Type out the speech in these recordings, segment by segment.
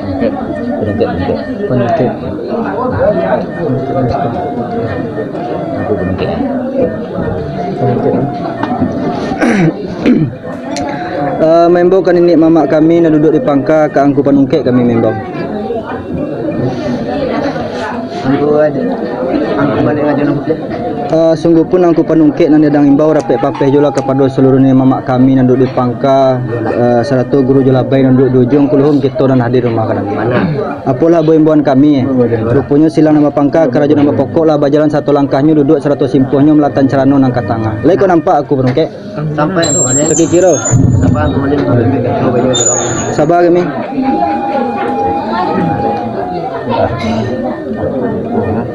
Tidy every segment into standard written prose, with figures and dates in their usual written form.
Penungkit. Aku penungkit. Membo kan ini mamak kami nak duduk di pangka ke angku penungkit kami membo. Angku ada. Angku balik aja nak putih. Sungguh pun angku penungkit nan dadang imbau rapek papeh jula kepada seluruhnya mamak kami nan duduk di pangka seratu guru jula bay nan duduk dujung kuluhum kita dan hadir rumah kadang Mana? apalah boimbuan kami rupanya silang nama pangka kerajaan nama pokok lah berjalan satu langkahnya duduk seratu simpuhnya melatan cerano nangkat tangah lai kau nampak aku penungkit Sampai angku balik. seki kira Sampai angku balik. Kau baju ada. sabar kami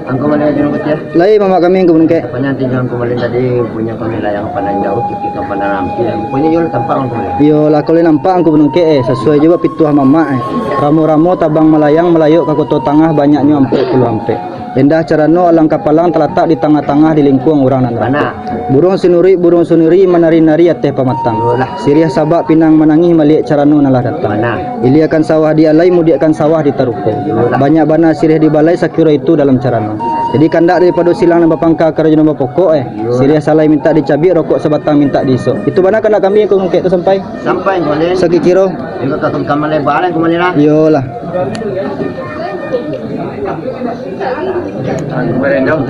Angku balik aja nak putih. lai mamak kami angku penungkit Pokoknya nanti jangan kembali tadi punya pemilah yang pandang jauh, kita pandang rampi. Pokoknya jual tampak orang kembali. yo lah kalau nampak angku penungkit sesuai juga pituah mamak ramu-ramu tabang melayang melayuk ke kota tangah banyaknya ampe puluh ampe endah carano alang kapalang terletak di tengah-tengah di lingkung orang nan Mana? burung sunuri menari-nari ateh pamatang siriah sabak pinang menangih maliak carano nalah datang Mana? ili akan sawah di alai mudi akan sawah di taruko banyak bana siriah di balai sakira itu dalam carano jadi kandak daripada silang nambah pangka kerajaan nambah pokok siriah salai minta dicabik rokok sebatang minta diisok itu bana kandak kami aku ngungkit tu sampai Sampai kembali. saki kiro Juga kakak kembali balik kembali lah. yolah Kembali dong.